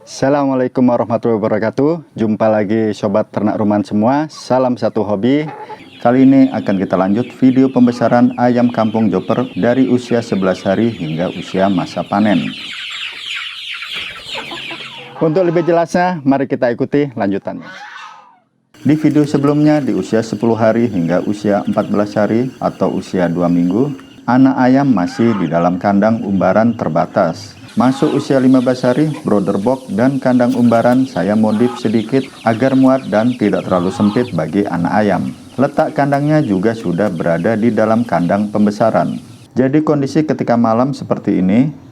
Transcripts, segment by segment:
Assalamualaikum warahmatullahi wabarakatuh. Jumpa lagi sobat ternak rumahan semua. Salam satu hobi. Kali ini akan kita lanjut video pembesaran ayam kampung joper dari usia 11 hari hingga usia masa panen. Untuk lebih jelasnya, mari kita ikuti lanjutannya. Di video sebelumnya, di usia 10 hari hingga usia 14 hari atau usia 2 minggu, anak ayam masih di dalam kandang umbaran terbatas. Masuk usia 15 hari, brooder box dan kandang umbaran saya modif sedikit agar muat dan tidak terlalu sempit bagi anak ayam. Letak kandangnya juga sudah berada di dalam kandang pembesaran. Jadi kondisi ketika malam seperti ini.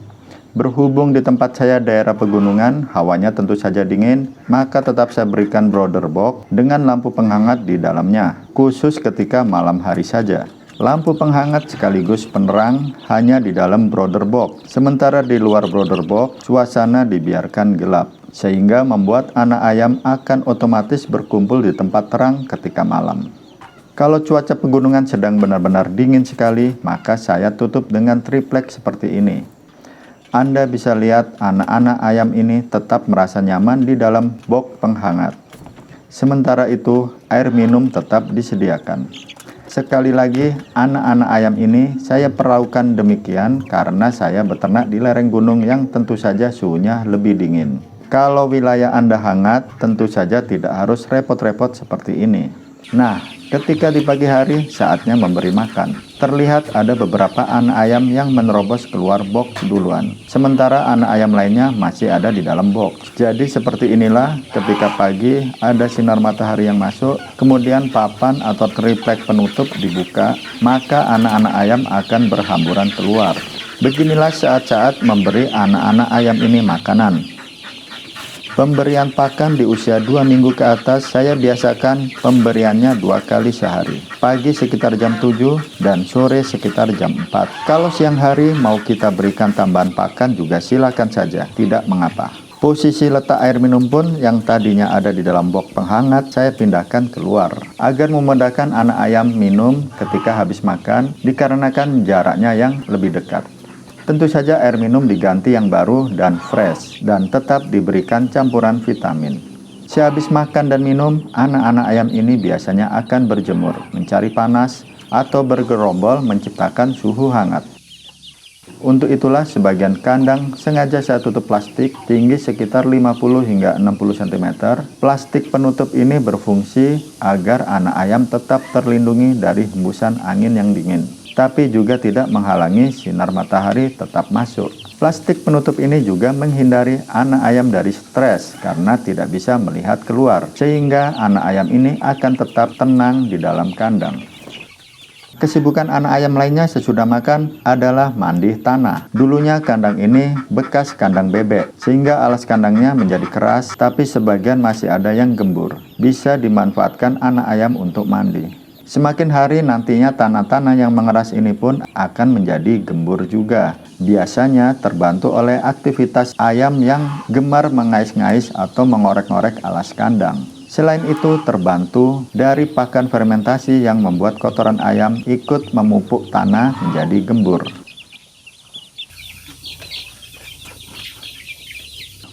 Berhubung di tempat saya daerah pegunungan, hawanya tentu saja dingin, maka tetap saya berikan brooder box dengan lampu penghangat di dalamnya, khusus ketika malam hari saja. Lampu penghangat sekaligus penerang hanya di dalam brooder box, sementara di luar brooder box, suasana dibiarkan gelap, sehingga membuat anak ayam akan otomatis berkumpul di tempat terang ketika malam. Kalau cuaca pegunungan sedang benar-benar dingin sekali, maka saya tutup dengan triplek seperti ini. Anda bisa lihat anak-anak ayam ini tetap merasa nyaman di dalam box penghangat. Sementara itu, air minum tetap disediakan. Sekali lagi, anak-anak ayam ini saya perlakukan demikian karena saya beternak di lereng gunung yang tentu saja suhunya lebih dingin. Kalau wilayah Anda hangat, tentu saja tidak harus repot-repot seperti ini. Nah, ketika di pagi hari, saatnya memberi makan. Terlihat ada beberapa anak ayam yang menerobos keluar box duluan. Sementara anak ayam lainnya masih ada di dalam box. Jadi seperti inilah ketika pagi ada sinar matahari yang masuk, kemudian papan atau triplek penutup dibuka, maka anak-anak ayam akan berhamburan keluar. Beginilah saat-saat memberi anak-anak ayam ini makanan. Pemberian pakan di usia 2 minggu ke atas saya biasakan pemberiannya 2 kali sehari. Pagi sekitar jam 7 dan sore sekitar jam 4. Kalau siang hari mau kita berikan tambahan pakan juga silakan saja, tidak mengapa. Posisi letak air minum pun yang tadinya ada di dalam box penghangat saya pindahkan keluar agar memudahkan anak ayam minum ketika habis makan dikarenakan jaraknya yang lebih dekat. Tentu saja air minum diganti yang baru dan fresh dan tetap diberikan campuran vitamin. Sehabis makan dan minum, anak-anak ayam ini biasanya akan berjemur, mencari panas, atau bergerombol menciptakan suhu hangat. Untuk itulah sebagian kandang sengaja saya tutup plastik tinggi sekitar 50 hingga 60 cm. Plastik penutup ini berfungsi agar anak ayam tetap terlindungi dari hembusan angin yang dingin, tapi juga tidak menghalangi sinar matahari tetap masuk. Plastik penutup ini juga menghindari anak ayam dari stres karena tidak bisa melihat keluar, sehingga anak ayam ini akan tetap tenang di dalam kandang. Kesibukan anak ayam lainnya sesudah makan adalah mandi tanah. Dulunya kandang ini bekas kandang bebek, sehingga alas kandangnya menjadi keras, tapi sebagian masih ada yang gembur. Bisa dimanfaatkan anak ayam untuk mandi. Semakin hari nantinya tanah-tanah yang mengeras ini pun akan menjadi gembur juga. Biasanya terbantu oleh aktivitas ayam yang gemar mengais-ngais atau mengorek-ngorek alas kandang. Selain itu terbantu dari pakan fermentasi yang membuat kotoran ayam ikut memupuk tanah menjadi gembur.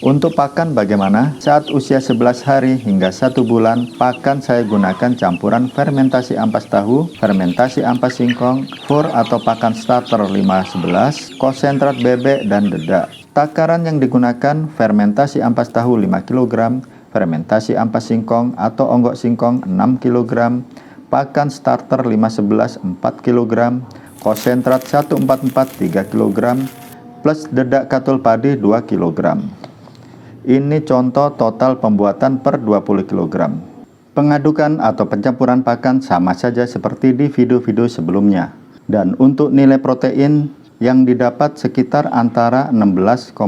Untuk pakan bagaimana? Saat usia 11 hari hingga 1 bulan, pakan saya gunakan campuran fermentasi ampas tahu, fermentasi ampas singkong, fur atau pakan starter 5-11, konsentrat bebek, dan dedak. Takaran yang digunakan fermentasi ampas tahu 5 kg, fermentasi ampas singkong atau onggok singkong 6 kg, pakan starter 5-11 4 kg, konsentrat 144 3 kg, plus dedak katul padi 2 kg. Ini contoh total pembuatan per 20 kg. Pengadukan atau pencampuran pakan sama saja seperti di video-video sebelumnya. Dan untuk nilai protein yang didapat sekitar antara 16,55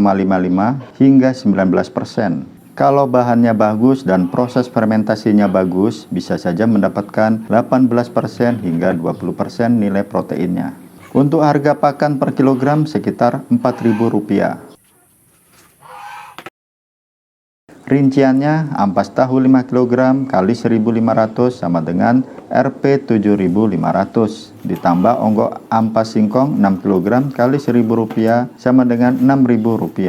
hingga 19%. Kalau bahannya bagus dan proses fermentasinya bagus, bisa saja mendapatkan 18% hingga 20% nilai proteinnya. Untuk harga pakan per kilogram sekitar Rp4.000. Rinciannya, ampas tahu 5 kg kali 1.500 sama dengan Rp 7.500. Ditambah onggok ampas singkong 6 kg kali Rp1.000 sama dengan Rp6.000.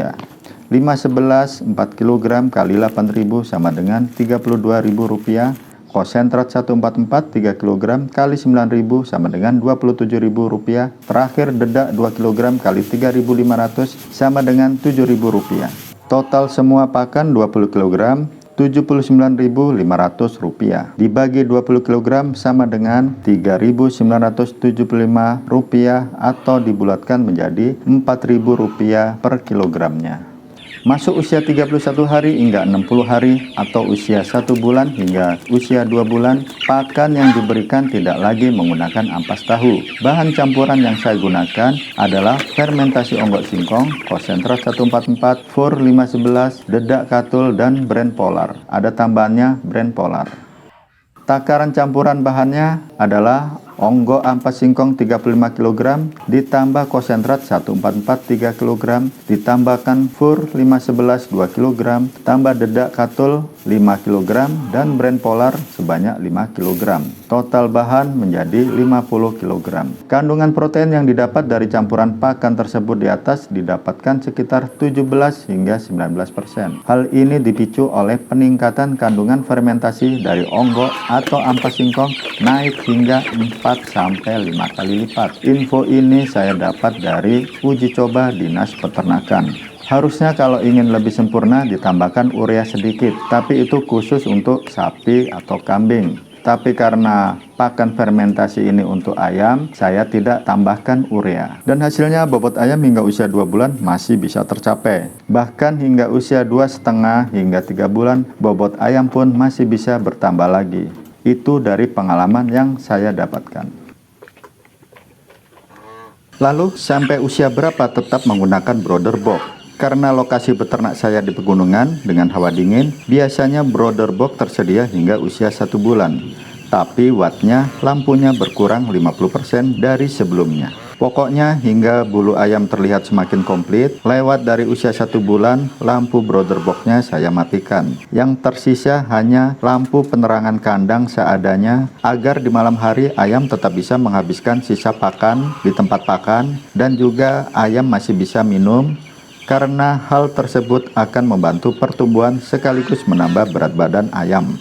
511 4 kg kali 8.000 sama dengan Rp32.000. Konsentrat 144 3 kg kali 9.000 sama dengan Rp27.000. Terakhir dedak 2 kg kali 3.500 sama dengan Rp7.000. Total semua pakan 20 kg Rp79.500. Dibagi 20 kg sama dengan Rp3.975 atau dibulatkan menjadi Rp4.000 per kilogramnya. Masuk usia 31 hari hingga 60 hari atau usia 1 bulan hingga usia 2 bulan, pakan yang diberikan tidak lagi menggunakan ampas tahu. Bahan campuran yang saya gunakan adalah fermentasi onggok singkong, konsentrat 144, fur 511, dedak katul, dan brand polar. Ada tambahannya brand polar. Takaran campuran bahannya adalah onggok ampas singkong 35 kg ditambah konsentrat 144 3 kg ditambahkan fur 511 2 kg tambah dedak katul 5 kg dan brand polar sebanyak 5 kg. Total bahan menjadi 50 kg. Kandungan protein yang didapat dari campuran pakan tersebut di atas didapatkan sekitar 17 hingga 19%. Hal ini dipicu oleh peningkatan kandungan fermentasi dari onggok atau ampas singkong naik hingga 4-5 kali lipat. Info ini saya dapat dari uji coba Dinas Peternakan. Harusnya kalau ingin lebih sempurna ditambahkan urea sedikit, tapi itu khusus untuk sapi atau kambing. Tapi karena pakan fermentasi ini untuk ayam, saya tidak tambahkan urea. Dan hasilnya bobot ayam hingga usia 2 bulan masih bisa tercapai. Bahkan hingga usia 2,5 hingga 3 bulan, bobot ayam pun masih bisa bertambah lagi. Itu dari pengalaman yang saya dapatkan. Lalu, sampai usia berapa tetap menggunakan brooder box? Karena lokasi beternak saya di pegunungan dengan hawa dingin, biasanya brooder box tersedia hingga usia 1 bulan. Tapi wattnya, lampunya berkurang 50% dari sebelumnya. Pokoknya hingga bulu ayam terlihat semakin komplit, lewat dari usia 1 bulan, lampu brooder boxnya saya matikan. Yang tersisa hanya lampu penerangan kandang seadanya, agar di malam hari ayam tetap bisa menghabiskan sisa pakan di tempat pakan, dan juga ayam masih bisa minum, karena hal tersebut akan membantu pertumbuhan sekaligus menambah berat badan ayam.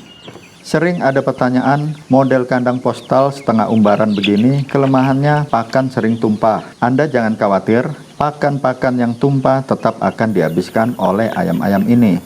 Sering ada pertanyaan, model kandang postal setengah umbaran begini, kelemahannya pakan sering tumpah. Anda jangan khawatir, pakan-pakan yang tumpah tetap akan dihabiskan oleh ayam-ayam ini.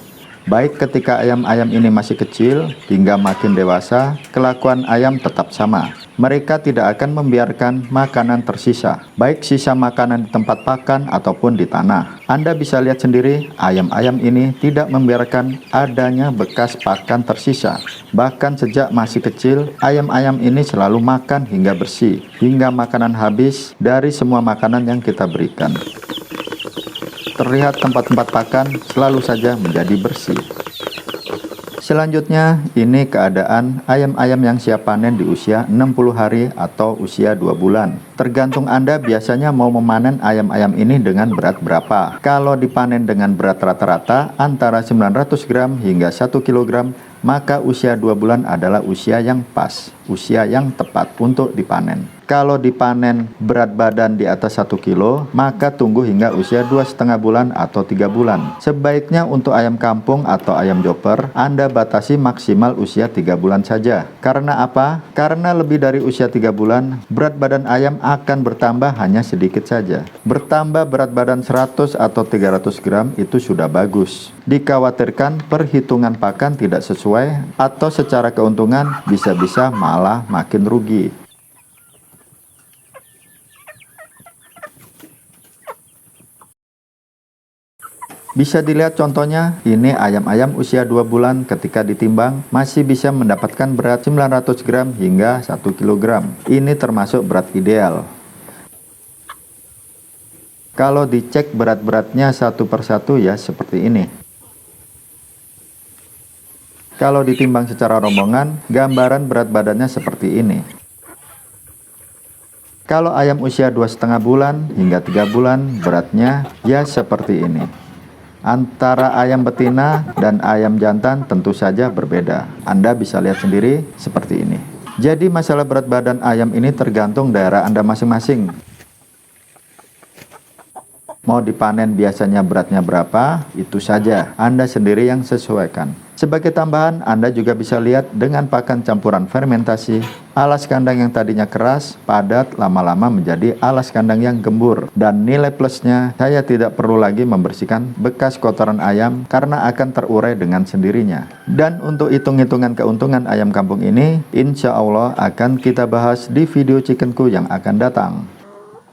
Baik ketika ayam-ayam ini masih kecil, hingga makin dewasa, kelakuan ayam tetap sama. Mereka tidak akan membiarkan makanan tersisa, baik sisa makanan di tempat pakan ataupun di tanah. Anda bisa lihat sendiri, ayam-ayam ini tidak membiarkan adanya bekas pakan tersisa. Bahkan sejak masih kecil, ayam-ayam ini selalu makan hingga bersih, hingga makanan habis dari semua makanan yang kita berikan. Terlihat tempat-tempat pakan selalu saja menjadi bersih. Selanjutnya, ini keadaan ayam-ayam yang siap panen di usia 60 hari atau usia 2 bulan. Tergantung Anda biasanya mau memanen ayam-ayam ini dengan berat berapa. Kalau dipanen dengan berat rata-rata antara 900 gram hingga 1 kg, maka usia 2 bulan adalah usia yang pas, usia yang tepat untuk dipanen. Kalau dipanen berat badan di atas 1 kilo, maka tunggu hingga usia 2,5 bulan atau 3 bulan. Sebaiknya untuk ayam kampung atau ayam joper, Anda batasi maksimal usia 3 bulan saja. Karena apa? Karena lebih dari usia 3 bulan, berat badan ayam akan bertambah hanya sedikit saja. Bertambah berat badan 100 atau 300 gram itu sudah bagus. Dikhawatirkan perhitungan pakan tidak sesuai atau secara keuntungan bisa-bisa malah makin rugi. Bisa dilihat contohnya, ini ayam-ayam usia 2 bulan ketika ditimbang masih bisa mendapatkan berat 900 gram hingga 1 kg. Ini termasuk berat ideal. Kalau dicek berat-beratnya satu persatu ya seperti ini. Kalau ditimbang secara rombongan, gambaran berat badannya seperti ini. Kalau ayam usia 2,5 bulan hingga 3 bulan, beratnya ya seperti ini. Antara ayam betina dan ayam jantan tentu saja berbeda. Anda bisa lihat sendiri seperti ini. Jadi masalah berat badan ayam ini tergantung daerah Anda masing-masing. Mau dipanen biasanya beratnya berapa, itu saja Anda sendiri yang sesuaikan. Sebagai tambahan, Anda juga bisa lihat dengan pakan campuran fermentasi, alas kandang yang tadinya keras, padat, lama-lama menjadi alas kandang yang gembur. Dan nilai plusnya, saya tidak perlu lagi membersihkan bekas kotoran ayam karena akan terurai dengan sendirinya. Dan untuk hitung-hitungan keuntungan ayam kampung ini, insya Allah akan kita bahas di video Chickenku yang akan datang.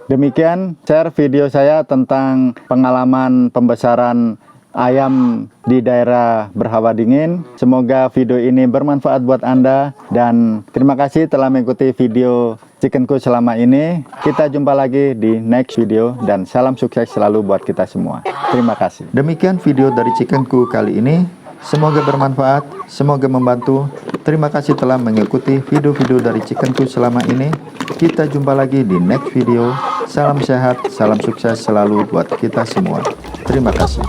Demikian share video saya tentang pengalaman pembesaran ayam di daerah berhawa dingin. Semoga video ini bermanfaat buat Anda, dan terima kasih telah mengikuti video Chickenku selama ini. Kita jumpa lagi di next video, dan salam sukses selalu buat kita semua. Terima kasih. Demikian video dari Chickenku kali ini. Semoga bermanfaat, semoga membantu. Terima kasih telah mengikuti video-video dari Chickenku selama ini. Kita jumpa lagi di next video. Salam sehat, salam sukses selalu buat kita semua. Terima kasih.